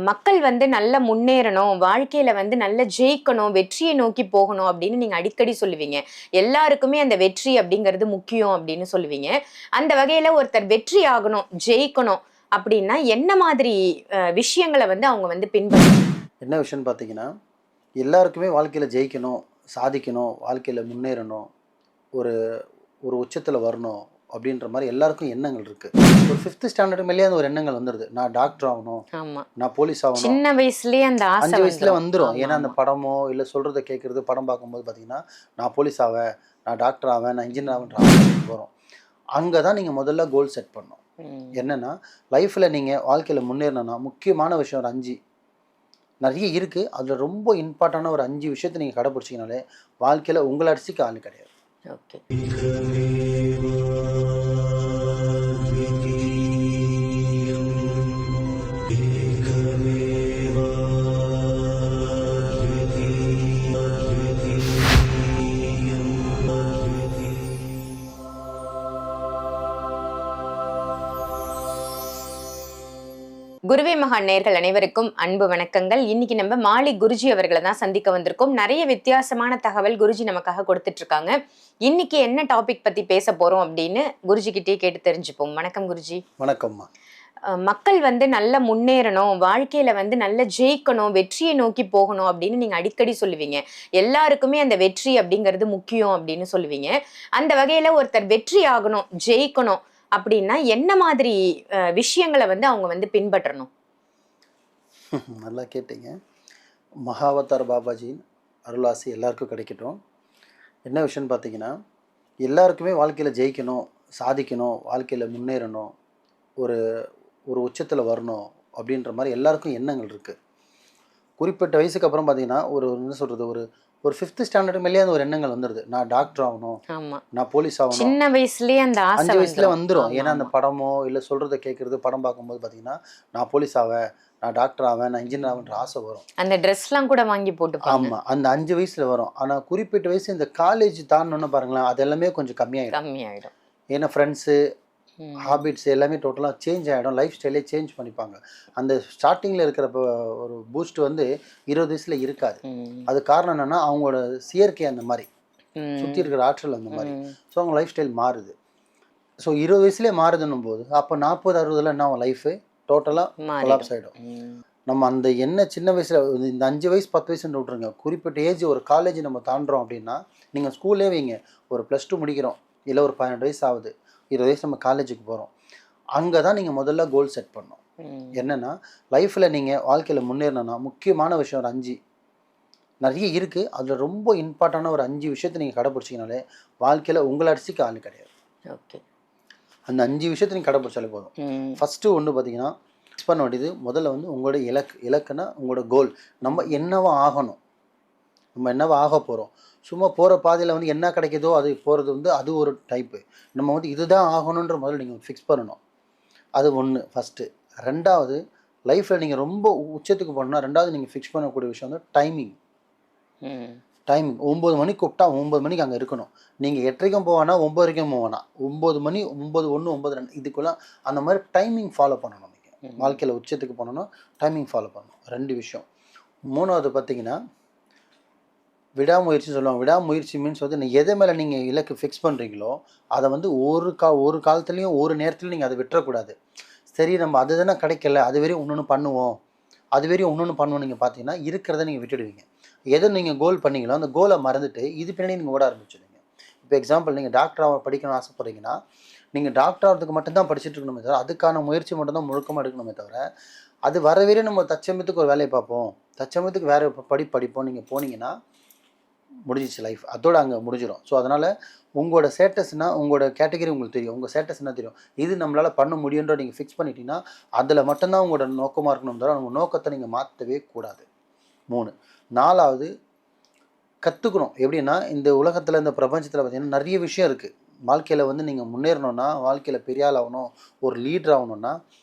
மக்கள் வந்து நல்ல முன்னேறணும், வாழ்க்கையில வந்து நல்ல ஜெயிக்கணும், வெற்றியை நோக்கி போகணும் அப்படின்னு நீங்க அடிக்கடி சொல்லுவீங்க. எல்லாருக்குமே அந்த வெற்றி அப்படிங்கிறது முக்கியம் அப்படின்னு சொல்லுவீங்க. அந்த வகையில ஒருத்தர் வெற்றி ஆகணும், ஜெயிக்கணும் அப்படின்னா என்ன மாதிரி விஷயங்கள வந்து அவங்க வந்து பின்பற்றணும்? என்ன விஷயம்னு பார்த்தீங்கன்னா, எல்லாருக்குமே வாழ்க்கையில் ஜெயிக்கணும், சாதிக்கணும், வாழ்க்கையில் முன்னேறணும், ஒரு ஒரு உச்சத்தில் வரணும் அப்படின்ற மாதிரி எல்லாருக்கும் எண்ணங்கள் இருக்குது. ஒரு 5th ஸ்டாண்டர்ட் மேலேயே அந்த ஒரு எண்ணங்கள் வந்துடுது. நான் டாக்டர் ஆகணும், ஆமா. நான் போலீஸ் ஆகணும். சின்ன வயசுலயே அந்த ஆசை 5 வயசுல வந்துடும். ஆமா, ஏன்னா அந்த ஆமா. படமோ இல்லை சொல்கிறத கேட்குறது படம் பார்க்கும்போது பார்த்தீங்கன்னா, நான் போலீஸ் ஆவேன், நான் டாக்டர் ஆவேன், நான் இன்ஜினியர் ஆவேன்ற ஆசை வரும். அங்கே தான் நீங்கள் முதல்ல கோல் செட் பண்ணணும். என்னென்னா லைஃப்பில் நீங்கள் வாழ்க்கையில் முன்னேறணும்னா முக்கியமான விஷயம் ஒரு 5 நிறைய இருக்குது. அதில் ரொம்ப இம்பார்ட்டண்டான ஒரு 5 விஷயத்தை நீங்கள் கடைப்பிடிச்சிங்கனாலே வாழ்க்கையில் உங்களை அடிச்சுக்க ஆள் கிடையாது. ஓகே. குருவே மகா நேயர்கள் அனைவருக்கும் அன்பு வணக்கங்கள். இன்னைக்கு நம்ம மாலிக் குருஜி அவர்களை தான் சந்திக்க வந்திருக்கோம். நிறைய வித்தியாசமான தகவல் குருஜி நமக்காக கொடுத்துட்டு இருக்காங்க. இன்னைக்கு என்ன டாபிக் பத்தி பேச போறோம் அப்படின்னு குருஜி கிட்டே கேட்டு தெரிஞ்சுப்போம். வணக்கம் குருஜி. வணக்கம்மா. மக்கள் வந்து நல்ல முன்னேறணும், வாழ்க்கையில வந்து நல்ல ஜெயிக்கணும், வெற்றியை நோக்கி போகணும் அப்படின்னு நீங்க அடிக்கடி சொல்லுவீங்க. எல்லாருக்குமே அந்த வெற்றி அப்படிங்கிறது முக்கியம் அப்படின்னு சொல்லுவீங்க. அந்த வகையில ஒருத்தர் வெற்றி ஆகணும், ஜெயிக்கணும் அப்படின்னா என்ன மாதிரி விஷயங்களை வந்து அவங்க வந்து பின்பற்றணும்? நல்லா கேட்டீங்க. மகாவதார் பாபாஜியின் அருளாசி எல்லாருக்கும் கிடைக்கட்டும். என்ன விஷயம்னு பார்த்தீங்கன்னா, எல்லாருக்குமே வாழ்க்கையில் ஜெயிக்கணும், சாதிக்கணும், வாழ்க்கையில் முன்னேறணும், ஒரு ஒரு உச்சத்தில் வரணும் அப்படின்ற மாதிரி எல்லாருக்கும் எண்ணங்கள் இருக்குது. குறிப்பிட்ட வயசுக்கு அப்புறம் பார்த்தீங்கன்னா என்ன சொல்கிறது, ஒரு 5th ஸ்டாண்டர்ட் மேலேயே அந்த ஒரு எண்ணங்கள் வந்துடுது. நான் டாக்டர் ஆகணும், நான் போலீஸ் ஆகணும். சின்ன வயசுலயே அந்த ஆசை 5 வயசுல வந்துடும். ஏன்னா அந்த படமோ இல்லை சொல்கிறத கேட்குறது படம் பார்க்கும்போது பார்த்தீங்கன்னா, நான் போலீஸ் ஆவேன், நான் டாக்டர் ஆவேன், நான் இன்ஜினியர் ஆவேன்ற ஆசை வரும். அந்த ட்ரெஸ்லாம் கூட வாங்கி போட்டுப்பாங்க. ஆமாம், அந்த 5 வயசுல வரும். ஆனால் குறிப்பிட்ட வயசு இந்த காலேஜ் தாண்டணுன்னு பாருங்களேன், அது எல்லாமே கொஞ்சம் கம்மியாயிடும். ஏன்னா ஃப்ரெண்ட்ஸு, ஹாபிட்ஸ் எல்லாமே டோட்டலாக சேஞ்ச் ஆகிடும். லைஃப் ஸ்டைலே சேஞ்ச் பண்ணிப்பாங்க. அந்த ஸ்டார்டிங்கில் இருக்கிற ஒரு பூஸ்ட் வந்து 20 வயசுல இருக்காது. அது காரணம் என்னென்னா அவங்களோட செயற்கை அந்த மாதிரி, சுற்றி இருக்கிற ஆற்றல் அந்த மாதிரி. ஸோ அவங்க லைஃப் ஸ்டைல் மாறுது. ஸோ 20 வயசுலேயே மாறுதுன்னும் போது அப்போ 40-60 என்ன அவன் லைஃபு டோட்டலாக கொலாப்ஸ் ஆகிடும். நம்ம அந்த என்ன சின்ன வயசில் இந்த 5 வயசு 10 வயசுன்னு விட்ருங்க, குறிப்பிட்ட ஏஜ் ஒரு காலேஜ் நம்ம தாண்டுறோம் அப்படின்னா, நீங்கள் ஸ்கூல்லே வைங்க, ஒரு +2 முடிக்கிறோம், இல்லை ஒரு 18 வயசு ஆகுது, 20 வயசு நம்ம காலேஜுக்கு போகிறோம். அங்கே தான் நீங்கள் முதல்ல கோல் செட் பண்ணணும். என்னென்னா லைஃப்பில் நீங்கள் வாழ்க்கையில் முன்னேறணும்னா முக்கியமான விஷயம் ஒரு 5 நிறைய இருக்குது. அதில் ரொம்ப இம்பார்ட்டண்டான ஒரு 5 விஷயத்தை நீங்கள் கடைப்பிடிச்சிங்கனாலே வாழ்க்கையில் உங்களை அடிச்சுக்க ஆள் கிடையாது. ஓகே. அந்த 5 விஷயத்தை நீங்கள் கடைப்பிடிச்சாலே போதும். ஃபஸ்ட்டு ஒன்று பார்த்தீங்கன்னா, ஃபிக்ஸ் பண்ண வேண்டியது முதல்ல வந்து உங்களோட இலக்குன்னா உங்களோட கோல். நம்ம என்னவா ஆகணும், நம்ம என்னவா ஆக போகிறோம். சும்மா போகிற பாதையில் வந்து என்ன கிடைக்குதோ அது போகிறது வந்து அது ஒரு டைப்பு. நம்ம வந்து இதுதான் ஆகணுன்ற முதல்ல நீங்கள் ஃபிக்ஸ் பண்ணணும். அது ஒன்று ஃபஸ்ட்டு. ரெண்டாவது, லைஃப்பில் நீங்கள் ரொம்ப உச்சத்துக்கு போகணுன்னா ரெண்டாவது நீங்கள் ஃபிக்ஸ் பண்ணக்கூடிய விஷயம் வந்து டைமிங். 9 மணிக்கு கூப்பிட்டா 9 மணிக்கு அங்கே இருக்கணும். நீங்கள் 8:30 போவானா 9 வரைக்கும் போவானா, 9 மணி, 9:01, 9:02 இதுக்குள்ள அந்த மாதிரி டைமிங் ஃபாலோ பண்ணணும். நீங்கள் வாழ்க்கையில் உச்சத்துக்கு போனோன்னா டைமிங் ஃபாலோ பண்ணணும். 2 விஷயம். மூணாவது பார்த்தீங்கன்னா விடாமுயற்சின்னு சொல்லுவாங்க. விடாமுயற்சி மீன்ஸ் வந்து எதை மேலே நீங்கள் இலக்கு ஃபிக்ஸ் பண்ணுறீங்களோ அதை வந்து ஒரு காலத்துலேயும் ஒரு நேரத்துலையும் நீங்கள் அதை விட்டுறக்கூடாது. சரி நம்ம அது தானே கிடைக்கல, அது வரையும் ஒன்று பண்ணுவோம், அது வரையும் ஒன்று பண்ணுவோம். நீங்கள் பார்த்தீங்கன்னா இருக்கிறத நீங்கள் விட்டுடுவீங்க. எதை நீங்கள் கோல் பண்ணீங்களோ அந்த கோலை மறந்துட்டு இது பின்னாடி நீங்கள் ஓட ஆரம்பிச்சிடுவீங்க. இப்போ எக்ஸாம்பிள், நீங்கள் டாக்டராக படிக்கணும்னு ஆசைப்படுறீங்கன்னா நீங்கள் டாக்டர் ஆகிறதுக்கு மட்டும்தான் படிச்சுட்டு இருக்கணுமே தவிர அதுக்கான முயற்சி மட்டும்தான் முழுக்கமாக எடுக்கணுமே தவிர அது வரவே நம்ம தச்சமயத்துக்கு ஒரு வேலையை பார்ப்போம், தச்சமயத்துக்கு வேறு படிப்போம் நீங்கள் போனீங்கன்னா முடிஞ்சிச்சு லைஃப், அதோடு அங்கே முடிஞ்சிடும். ஸோ அதனால் உங்களோட ஸ்டேட்டஸ்னால் உங்களோட கேட்டகரி உங்களுக்கு தெரியும், உங்கள் ஸ்டேட்டஸ் என்ன தெரியும், இது நம்மளால் பண்ண முடியுன்ற நீங்கள் ஃபிக்ஸ் பண்ணிட்டீங்கன்னா அதில் மட்டும்தான் உங்களோட நோக்கமாக இருக்கணும் தவிர உங்கள் நோக்கத்தை நீங்கள் மாற்றவே கூடாது. 3. 4வது, கற்றுக்கணும். எப்படின்னா இந்த உலகத்தில் இந்த பிரபஞ்சத்தில் பார்த்திங்கன்னா நிறைய விஷயம் இருக்குது. வாழ்க்கையில் வந்து நீங்கள் முன்னேறணுன்னா, வாழ்க்கையில் பெரிய ஆள் ஆகணும், ஒரு லீடர் ஆகணுன்னா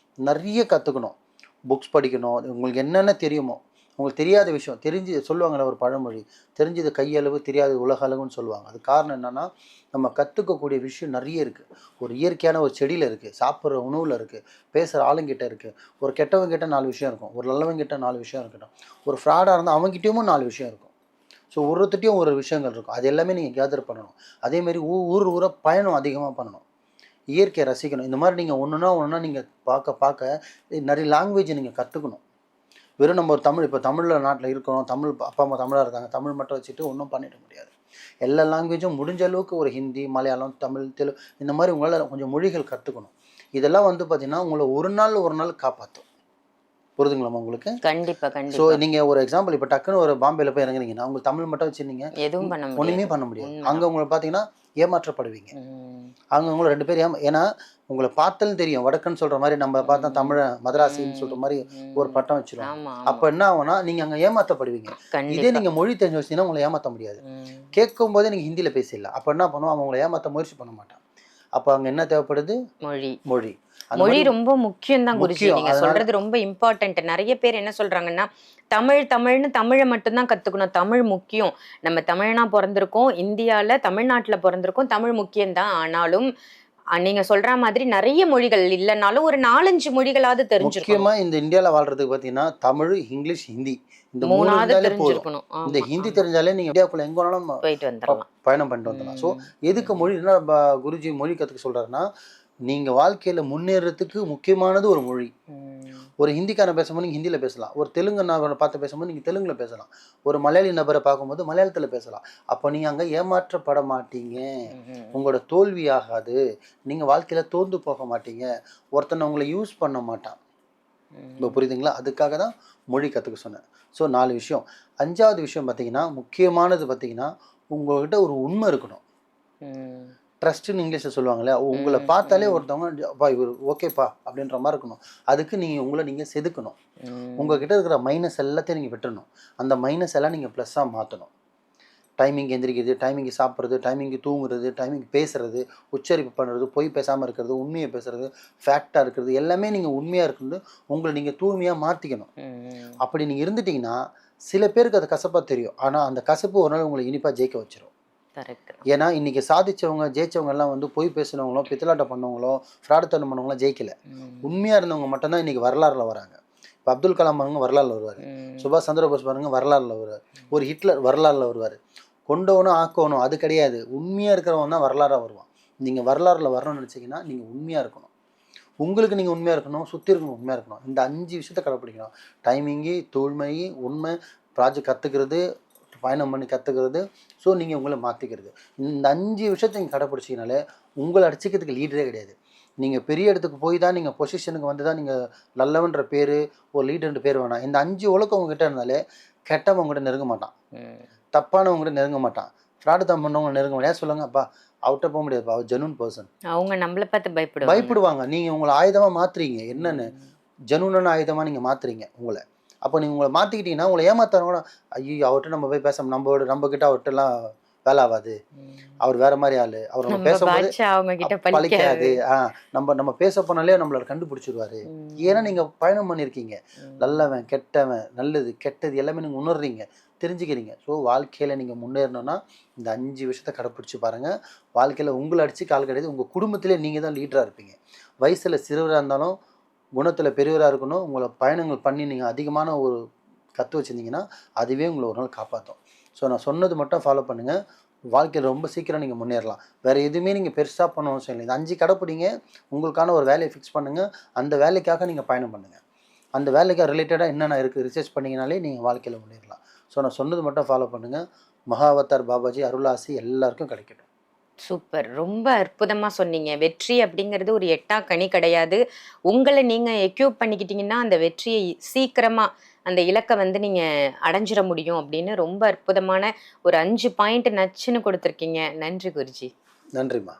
நிறைய கற்றுக்கணும். புக்ஸ் படிக்கணும், உங்களுக்கு என்னென்ன தெரியுமோ உங்களுக்கு தெரியாத விஷயம் தெரிஞ்சு சொல்லுவாங்கள்ல ஒரு பழமொழி, தெரிஞ்சது கையளவு தெரியாதது உலக அளவுன்னு சொல்லுவாங்க. அது காரணம் என்னன்னா, நம்ம கற்றுக்கக்கூடிய விஷயம் நிறைய இருக்குது. ஒரு இயற்கையான ஒரு செடியில் இருக்குது, சாப்பிட்ற உணவில் இருக்குது, பேசுகிற ஆளுங்கிட்ட இருக்குது. ஒரு கெட்டவங்க கிட்ட 4 விஷயம் இருக்கும், ஒரு நல்லவங்க கிட்ட 4 விஷயம் இருக்கட்டும், ஒரு ஃப்ராடாக இருந்தால் அவங்ககிட்டயும் 4 விஷயம் இருக்கும். ஸோ ஒருத்தட்டையும் ஒரு விஷயங்கள் இருக்கும். அது எல்லாமே நீங்கள் கேதர் பண்ணணும். அதேமாரி ஊராக பயணம் அதிகமாக பண்ணணும். இயற்கையை ரசிக்கணும். இந்த மாதிரி நீங்கள் ஒன்றுனா நீங்கள் பார்க்க நிறைய லாங்குவேஜை நீங்கள் கற்றுக்கணும். வெறும் நம்ம ஒரு தமிழ் இப்போ தமிழில் நாட்டில் இருக்கணும், தமிழ் அப்பா அம்மா தமிழாக இருக்காங்க, தமிழ் மட்டும் வச்சுட்டு ஒன்றும் பண்ணிட முடியாது. எல்லா லாங்குவேஜும் முடிஞ்ச அளவுக்கு ஒரு ஹிந்தி, மலையாளம், தமிழ், தெலுங்கு இந்த மாதிரி உங்களால் கொஞ்சம் மொழிகள் கற்றுக்கணும். இதெல்லாம் வந்து பார்த்தீங்கன்னா உங்களை ஒரு நாள் காப்பாற்றும். புரிதுங்களாம்மா உங்களுக்கு? கண்டிப்பா ஸோ கண்டிப்பா. நீங்கள் ஒரு எக்ஸாம்பிள் இப்போ டக்குன்னு ஒரு பாம்பேல போய் இறங்குறீங்கன்னா உங்களுக்கு தமிழ் மட்டும் வச்சுருந்தீங்க, எதுவும் பண்ண ஒன்றுமே முடியாது. பண்ண முடியாது. உண்மைதான். அங்கே உங்களை பார்த்தீங்கன்னா ஏமாற்றப்படுவீங்க. ம். அவங்க உங்களை 2 பேர் ஏன்னா உங்களை பார்த்தாலும் தெரியும். வடக்குன்னு சொல்கிற மாதிரி நம்ம பார்த்தா தமிழன் மதராசின்னு சொல்கிற மாதிரி ஒரு பட்டம் வச்சிருவாங்க. ஆமா அப்போ என்ன ஆகும்னா நீங்கள் அங்கே ஏமாற்றப்படுவீங்க. இதே கண்டிப்பா. நீங்கள் மொழி தெரிஞ்சு வச்சிங்கன்னா உங்களை ஏமாற்ற முடியாது. கேட்கும் போதே நீங்கள் ஹிந்தியில் பேசிடலாம். அப்போ என்ன பண்ணுவோம், அவன் உங்களை ஏமாற்ற முயற்சி பண்ண மாட்டான். அப்போ அங்கே என்ன தேவைப்படுது? மொழி. அந்த மொழி மாதிரி ரொம்ப முக்கியம் தான் குருஜி. முக்கியம். நீங்க அதனால சொல்றது ரொம்ப இம்பார்ட்டன்ட். நிறைய பேர் என்ன சொல்றாங்கன்னா, தமிழ்னு தமிழை மட்டும்தான் கத்துக்கணும். தமிழ் முக்கியம். நம்ம தமிழனா பொறந்திருக்கோம். இந்தியால தமிழ்நாட்டுல பொறந்திருக்கோம். தமிழ் முக்கியம் தான். ஆனாலும் நீங்க சொல்ற மாதிரி நிறைய மொழிகள் இல்லைனாலும் ஒரு 4-5 மொழிகளாவது தெரிஞ்சிருக்கணும். முக்கியமா இந்த இந்தியாவில் வாழ்றதுக்கு பார்த்தீங்கன்னா தமிழ், இங்கிலீஷ், ஹிந்தி இந்த 3 3ஆவது இருந்தாலே போதும். தெரிஞ்சிருக்கணும். இந்த ஆமா ஹிந்தி ஆமா. தெரிஞ்சாலே நீங்கள் இந்தியாவுக்குள்ள எங்கே வேணாலும் போயிட்டு வந்துடலாம். பயணம் பண்ணிட்டு வந்துடலாம். ஸோ ம். எதுக்கு மொழி என்ன குருஜி மொழி கற்றுக்க சொல்கிறாருன்னா, நீங்கள் வாழ்க்கையில் முன்னேறதுக்கு முக்கியமானது ஒரு மொழி. ஒரு ஹிந்திக்காரன் பேசும்போது நீங்கள் ஹிந்தியில் பேசலாம், ஒரு தெலுங்கு நபரை பார்த்து பேசும்போது நீங்கள் தெலுங்குல பேசலாம், ஒரு மலையாளி நபரை பார்க்கும்போது மலையாளத்தில் பேசலாம். அப்போ நீங்கள் அங்கே ஏமாற்றப்பட மாட்டீங்க, உங்களோட தோல்வி ஆகாது, நீங்கள் வாழ்க்கையில் தோர்ந்து போக மாட்டீங்க, ஒருத்தனை உங்களை யூஸ் பண்ண மாட்டான். இப்போ புரியுதுங்களா? அதுக்காக தான் மொழி கற்றுக்க சொன்னேன். ஸோ 4 விஷயம். 5வது விஷயம் பார்த்தீங்கன்னா முக்கியமானது பார்த்தீங்கன்னா உங்கள்கிட்ட ஒரு உண்மை இருக்கணும். ட்ரஸ்ட்டுன்னு இங்கிலீஷில் சொல்லுவாங்களே, உங்களை பார்த்தாலே ஒருத்தவங்க அப்பா இவர் ஓகேப்பா அப்படின்ற மாதிரி இருக்கணும். அதுக்கு நீங்கள் உங்களை நீங்கள் செதுக்கணும். உங்கள்கிட்ட இருக்கிற மைனஸ் எல்லாத்தையும் நீங்கள் விட்டுறணும். அந்த மைனஸ் எல்லாம் நீங்கள் ப்ளஸ்ஸாக மாற்றணும். டைமிங் எந்திரிக்கிறது, டைமிங்கு சாப்பிட்றது, டைமிங்கு தூங்குறது, டைமிங் பேசுகிறது, உச்சரிப்பு பண்ணுறது, பொய் பேசாமல் இருக்கிறது, உண்மையை பேசுகிறது, ஃபேக்டாக இருக்கிறது, எல்லாமே நீங்கள் உண்மையாக இருக்கிறது உங்களை நீங்கள் தூய்மையாக மாற்றிக்கணும். அப்படி நீங்கள் இருந்துட்டிங்கன்னா சில பேருக்கு அது கசப்பாக தெரியும், ஆனால் அந்த கசப்பு ஒரு நாள் உங்களை இனிப்பாக ஜெயிக்க வச்சிடும். ஏன்னா இன்றைக்கி சாதிச்சவங்க ஜெயிச்சவங்க எல்லாம் வந்து பொய் பேசுனவங்களோ, பித்தலாட்டம் பண்ணவங்களோ, ஃப்ராடுத்தனம் பண்ணவங்களோ ஜெயிக்கலை. உண்மையாக இருந்தவங்க மட்டும்தான் இன்றைக்கி வரலாறில் வராங்க. இப்போ அப்துல் கலாம் பாருங்க வரலாறில் வருவார், சுபாஷ் சந்திரபோஸ் பாருங்க வரலாறில் வருவார், ஒரு ஹிட்லர் வரலாறில் வருவார். கொண்டவனும் ஆக்கணும் அது கிடையாது, உண்மையாக இருக்கிறவன் தான் வரலாறாக வருவான். நீங்கள் வரலாறில் வரணும்னு நினச்சிங்கன்னா நீங்கள் உண்மையாக இருக்கணும். உங்களுக்கு நீங்கள் உண்மையாக இருக்கணும், சுற்றி இருக்கணும் உண்மையாக இருக்கணும். இந்த 5 விஷயத்தை கடைப்பிடிக்கணும். டைமிங்கு, தூய்மை, உண்மை, ப்ராஜெக்ட் கற்றுக்கிறது, பயணம் பண்ணி கற்றுக்கிறது, ஸோ நீங்கள் உங்களை மாற்றிக்கிறது. இந்த 5 விஷயத்தை நீங்கள் கடைப்பிடிச்சிங்கனாலே உங்களை அடிச்சிக்கிறதுக்கு லீடரே கிடையாது. நீங்கள் பெரிய இடத்துக்கு போய் தான் நீங்கள் பொசிஷனுக்கு வந்து தான் நீங்கள் நல்லவன்ற பேர், ஒரு லீடர்ன்ற பேர் வேணாம். இந்த 5 ஒழுக்கம் உங்ககிட்ட இருந்தாலே கெட்டவங்ககிட்ட நெருங்க மாட்டான், தப்பானவங்ககிட்ட நெருங்க மாட்டான், ஃப்ராடு தான் பண்ணவங்க நெருங்க மாட்டான். ஏன் சொல்லுங்க அப்பா அவர்கிட்ட போக முடியாதுப்பா, அவர் ஜெனூன் பர்சன். அவங்க நம்மளை பார்த்து பயப்படுவாங்க. நீங்கள் உங்களை ஆயுதமாக மாற்றுறீங்க, என்னென்னு ஜெனூனான ஆயுதமாக நீங்கள் மாற்றுறீங்க உங்களை. அப்போ நீங்கள் உங்களை மாற்றிக்கிட்டீங்கன்னா உங்களை ஏமாத்துறவங்க ஐயோ அவர்கிட்ட நம்ம போய் பேச நம்மக்கிட்ட அவர்கிட்டலாம் வேலை ஆகாது, அவர் வேற மாதிரி ஆளு, அவர் நம்ம பேசும்போது பழிக்காது, நம்ம பேச போனாலே நம்மளோட கண்டுபிடிச்சிருவாரு. ஏன்னா நீங்க பயணம் பண்ணியிருக்கீங்க, நல்லவன் கெட்டவன், நல்லது கெட்டது எல்லாமே நீங்க உணர்றீங்க, தெரிஞ்சுக்கிறீங்க. ஸோ வாழ்க்கையில நீங்க முன்னேறணும்னா இந்த 5 விஷயத்தை கடைப்பிடிச்சு பாருங்க. வாழ்க்கையில உங்களை அடிச்சு கால் கிடையாது, உங்க குடும்பத்திலே நீங்க தான் லீடரா இருப்பீங்க. வயசுல சிறுவராக இருந்தாலும் குணத்தில் பெரியவராக இருக்கணும். உங்களை பயணங்கள் பண்ணி நீங்கள் அதிகமான ஒரு கற்று வச்சுருந்தீங்கன்னா அதுவே உங்களை ஒரு நாள் காப்பாற்றும். ஸோ நான் சொன்னது மட்டும் ஃபாலோ பண்ணுங்கள், வாழ்க்கையில் ரொம்ப சீக்கிரம் நீங்கள் முன்னேறலாம். வேறு எதுவுமே நீங்கள் பெருசாக பண்ண அவசியம் இல்லை. இந்த 5 கடைப்பிடிங்க, உங்களுக்கான ஒரு வேலையை ஃபிக்ஸ் பண்ணுங்கள், அந்த வேலைக்காக நீங்கள் பயணம் பண்ணுங்கள். அந்த வேலைக்காக ரிலேட்டடாக என்னென்ன இருக்குது ரிசர்ச் பண்ணிங்கனாலே நீங்கள் வாழ்க்கையில் முன்னேறலாம். ஸோ நான் சொன்னது மட்டும் ஃபாலோ பண்ணுங்கள். மகாவதார் பாபாஜி அருளாசி எல்லாருக்கும் கிடைக்கட்டும். சூப்பர், ரொம்ப அற்புதமா சொன்னீங்க. வெற்றி அப்படிங்கிறது ஒரு எட்டா கனி கிடையாது. உங்களை நீங்க எக்யூப் பண்ணிக்கிட்டீங்கன்னா அந்த வெற்றியை சீக்கிரமா அந்த இலக்கை வந்து நீங்க அடைஞ்சிட முடியும் அப்படின்னு ரொம்ப அற்புதமான ஒரு 5 பாயிண்ட் நச்சுன்னு கொடுத்துருக்கீங்க. நன்றி குருஜி. நன்றிம்மா.